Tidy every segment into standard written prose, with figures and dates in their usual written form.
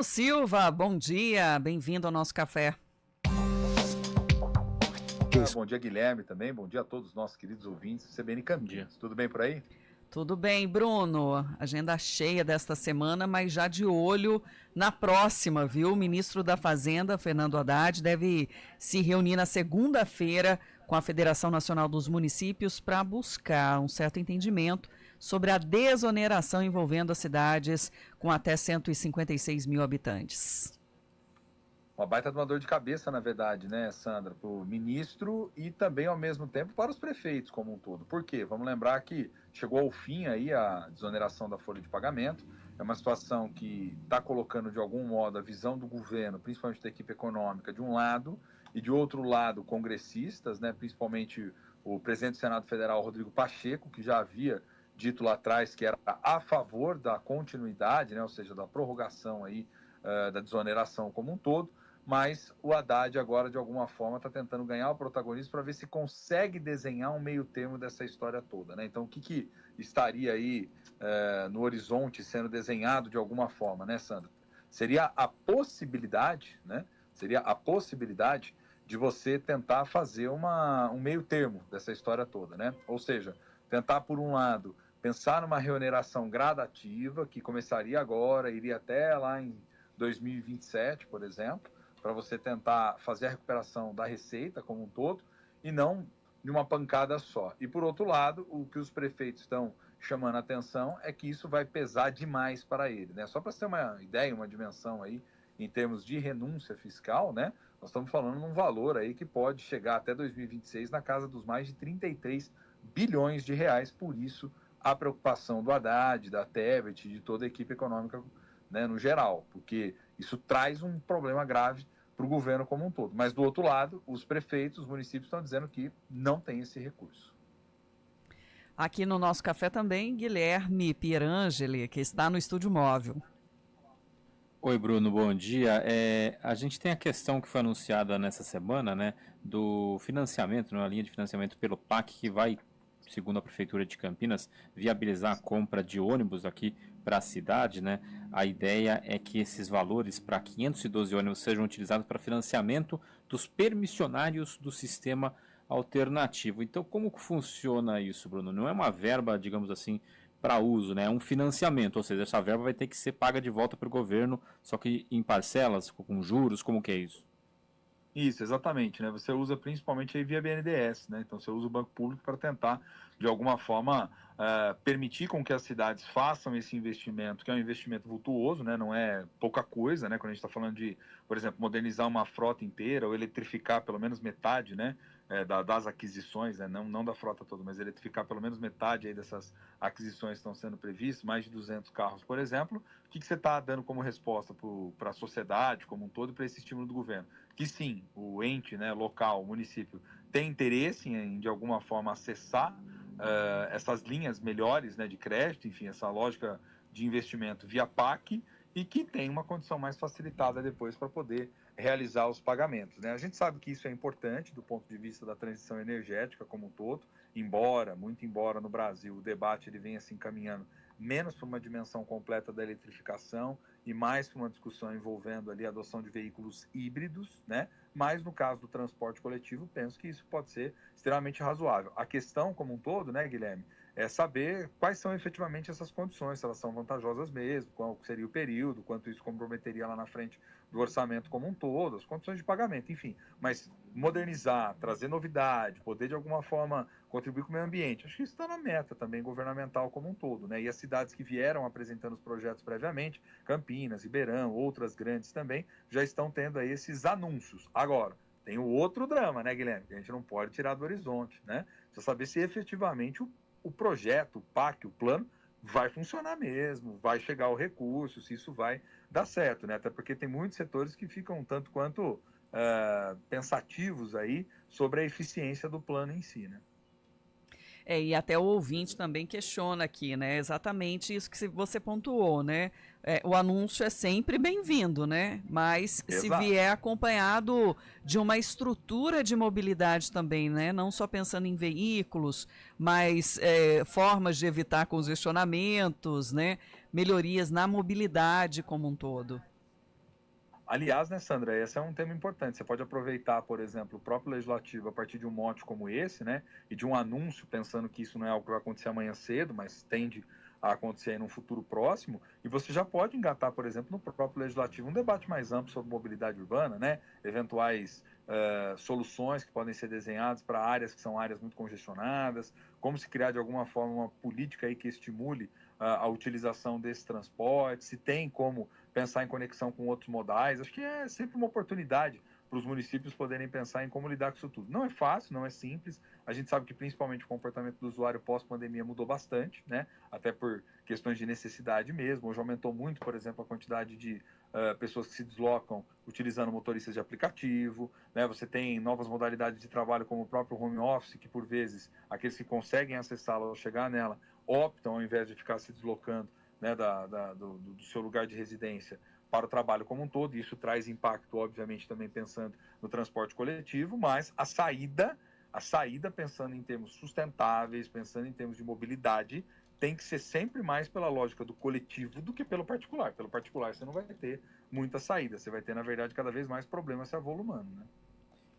Silva, bom dia, bem-vindo ao nosso café. Bom dia, Guilherme, também. Bom dia a todos os nossos queridos ouvintes do CBN Bom dia. Campinas. Tudo bem por aí? Tudo bem, Bruno? Agenda cheia desta semana, mas já de olho na próxima, viu? O ministro da Fazenda, Fernando Haddad, deve se reunir na segunda-feira com a Federação Nacional dos Municípios para buscar um certo entendimento sobre a desoneração envolvendo as cidades com até 156 mil habitantes. Uma baita de uma dor de cabeça, na verdade, né, Sandra, para o ministro e também, ao mesmo tempo, para os prefeitos como um todo. Por quê? Vamos lembrar que chegou ao fim aí a desoneração da folha de pagamento. É uma situação que está colocando, de algum modo, a visão do governo, principalmente da equipe econômica, de um lado, e de outro lado, congressistas, né, principalmente o presidente do Senado Federal, Rodrigo Pacheco, que já havia dito lá atrás que era a favor da continuidade, né, ou seja, da prorrogação aí, da desoneração como um todo. Mas o Haddad agora, de alguma forma, está tentando ganhar o protagonismo para ver se consegue desenhar um meio termo dessa história toda, né? Então, o que estaria aí no horizonte sendo desenhado de alguma forma, né, Sandra? Seria a possibilidade, né? Seria a possibilidade de você tentar fazer um meio termo dessa história toda, né? Ou seja, tentar, por um lado, pensar numa reoneração gradativa, que começaria agora, iria até lá em 2027, por exemplo, para você tentar fazer a recuperação da receita como um todo e não de uma pancada só. E, por outro lado, o que os prefeitos estão chamando a atenção é que isso vai pesar demais para ele, né? Só para ter uma ideia, uma dimensão aí, em termos de renúncia fiscal, né? Nós estamos falando de um valor aí que pode chegar até 2026 na casa dos mais de 33 bilhões de reais. Por isso, a preocupação do Haddad, da Tebet, de toda a equipe econômica, né, no geral, porque isso traz um problema grave para o governo como um todo. Mas, do outro lado, os prefeitos, os municípios estão dizendo que não tem esse recurso. Aqui no nosso café também, Guilherme Pierangeli, que está no estúdio móvel. Oi, Bruno, bom dia. A gente tem a questão que foi anunciada nessa semana, né, do financiamento, uma linha de financiamento pelo PAC que vai, segundo a Prefeitura de Campinas, viabilizar a compra de ônibus aqui para a cidade, né? A ideia é que esses valores para 512 ônibus sejam utilizados para financiamento dos permissionários do sistema alternativo. Então, como que funciona isso, Bruno? Não é uma verba, digamos assim, para uso, né? É um financiamento, ou seja, essa verba vai ter que ser paga de volta para o governo, só que em parcelas, com juros, como que é isso? Isso, exatamente, né? Você usa principalmente aí via BNDES, né? Então você usa o banco público para tentar, de alguma forma, permitir com que as cidades façam esse investimento, que é um investimento vultuoso, né? Não é pouca coisa, né? Quando a gente está falando de, por exemplo, modernizar uma frota inteira ou eletrificar pelo menos metade, né? Das aquisições, né? Não da frota toda, mas eletrificar pelo menos metade aí dessas aquisições que estão sendo previstas, mais de 200 carros, por exemplo. O que você está dando como resposta para a sociedade como um todo e para esse estímulo do governo? Que sim, o ente, né, local, o município, tem interesse em, de alguma forma, acessar essas linhas melhores, né, de crédito, enfim, essa lógica de investimento via PAC, e que tem uma condição mais facilitada depois para poder realizar os pagamentos, né? A gente sabe que isso é importante do ponto de vista da transição energética como um todo, muito embora no Brasil o debate ele venha se encaminhando menos para uma dimensão completa da eletrificação e mais para uma discussão envolvendo ali a adoção de veículos híbridos, né? Mas no caso do transporte coletivo, penso que isso pode ser extremamente razoável. A questão como um todo, né, Guilherme, é saber quais são efetivamente essas condições, se elas são vantajosas mesmo, qual seria o período, quanto isso comprometeria lá na frente do orçamento como um todo, as condições de pagamento, enfim. Mas modernizar, trazer novidade, poder de alguma forma contribuir com o meio ambiente, acho que isso está na meta também governamental como um todo, né? E as cidades que vieram apresentando os projetos previamente, Campinas, Ribeirão, outras grandes também, já estão tendo aí esses anúncios. Agora, tem o outro drama, né, Guilherme? Que a gente não pode tirar do horizonte, né? Precisa saber se efetivamente o projeto, o PAC, o plano, vai funcionar mesmo, vai chegar o recurso, se isso vai dar certo, né? Até porque tem muitos setores que ficam um tanto quanto pensativos aí sobre a eficiência do plano em si, né? E até o ouvinte também questiona aqui, né? Exatamente isso que você pontuou, né? O anúncio é sempre bem-vindo, né? Mas se Exato. vier acompanhado de uma estrutura de mobilidade também, né? Não só pensando em veículos, mas formas de evitar congestionamentos, né? Melhorias na mobilidade como um todo. Aliás, né, Sandra, esse é um tema importante. Você pode aproveitar, por exemplo, o próprio legislativo a partir de um mote como esse, né, e de um anúncio, pensando que isso não é algo que vai acontecer amanhã cedo, mas tende a acontecer em um futuro próximo, e você já pode engatar, por exemplo, no próprio legislativo um debate mais amplo sobre mobilidade urbana, né, eventuais soluções que podem ser desenhadas para áreas que são áreas muito congestionadas, como se criar de alguma forma uma política aí que estimule a utilização desse transporte, se tem como pensar em conexão com outros modais. Acho que é sempre uma oportunidade para os municípios poderem pensar em como lidar com isso tudo. Não é fácil, não é simples. A gente sabe que principalmente o comportamento do usuário pós-pandemia mudou bastante, né? Até por questões de necessidade mesmo. Hoje aumentou muito, por exemplo, a quantidade de pessoas que se deslocam utilizando motoristas de aplicativo, né? Você tem novas modalidades de trabalho como o próprio home office, que por vezes aqueles que conseguem acessá-la ou chegar nela optam, ao invés de ficar se deslocando, né, do seu lugar de residência para o trabalho como um todo. Isso traz impacto, obviamente, também pensando no transporte coletivo, mas a saída pensando em termos sustentáveis, pensando em termos de mobilidade, tem que ser sempre mais pela lógica do coletivo do que pelo particular. Pelo particular você não vai ter muita saída, você vai ter, na verdade, cada vez mais problemas se avolumando, né?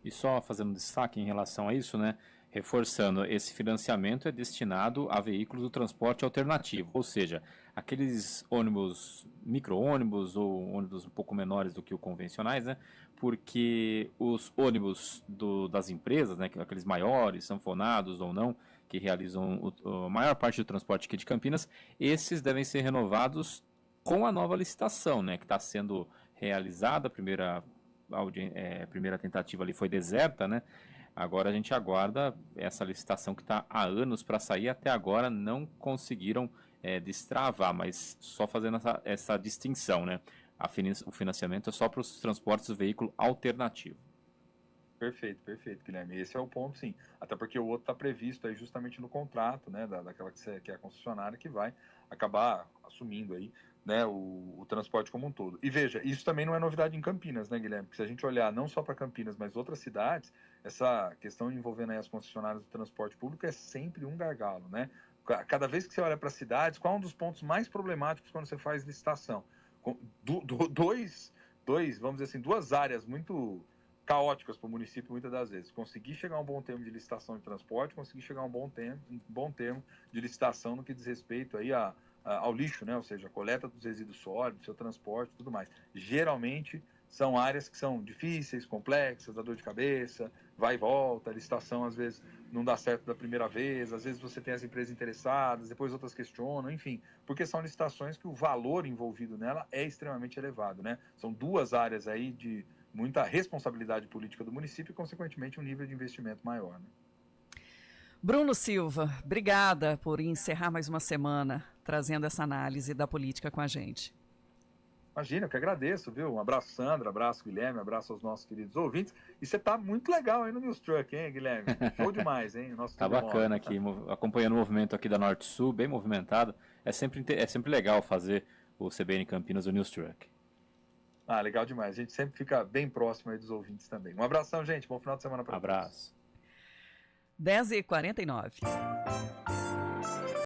E só fazendo um destaque em relação a isso, né? Reforçando, esse financiamento é destinado a veículos do transporte alternativo, ou seja, aqueles ônibus, micro-ônibus ou ônibus um pouco menores do que os convencionais, né? Porque os ônibus das empresas, né, aqueles maiores, sanfonados ou não, que realizam a maior parte do transporte aqui de Campinas, esses devem ser renovados com a nova licitação, né, que está sendo realizada. A primeira tentativa ali foi deserta, né? Agora a gente aguarda essa licitação que está há anos para sair. Até agora não conseguiram destravar, mas só fazendo essa distinção, né? O financiamento é só para os transportes do veículo alternativo. Perfeito, Guilherme. Esse é o ponto, sim. Até porque o outro está previsto aí justamente no contrato, né, daquela que é a concessionária que vai acabar assumindo aí, né, o transporte como um todo. E veja, isso também não é novidade em Campinas, né, Guilherme? Porque se a gente olhar não só para Campinas, mas outras cidades, essa questão envolvendo aí as concessionárias do transporte público é sempre um gargalo, né? Cada vez que você olha para as cidades, qual é um dos pontos mais problemáticos quando você faz licitação? Vamos dizer assim, duas áreas muito caóticas para o município muitas das vezes. Conseguir chegar a um bom termo de licitação de transporte, conseguir chegar a um bom termo de licitação no que diz respeito aí ao lixo, né? Ou seja, a coleta dos resíduos sólidos, seu transporte, tudo mais. Geralmente são áreas que são difíceis, complexas, dá dor de cabeça, vai e volta, a licitação às vezes não dá certo da primeira vez, às vezes você tem as empresas interessadas, depois outras questionam, enfim, porque são licitações que o valor envolvido nela é extremamente elevado, né? São duas áreas aí de muita responsabilidade política do município e, consequentemente, um nível de investimento maior, né? Bruno Silva, obrigada por encerrar mais uma semana trazendo essa análise da política com a gente. Imagina, eu que agradeço, viu? Um abraço, Sandra, abraço, Guilherme, abraço aos nossos queridos ouvintes. E você tá muito legal aí no News Truck, hein, Guilherme? Show demais, hein? Nosso Tá bacana aqui, acompanhando o movimento aqui da Norte-Sul, bem movimentado. É sempre legal fazer o CBN Campinas, o News Truck. Ah, legal demais. A gente sempre fica bem próximo aí dos ouvintes também. Um abração, gente. Bom final de semana para todos. Abraço. 10h49.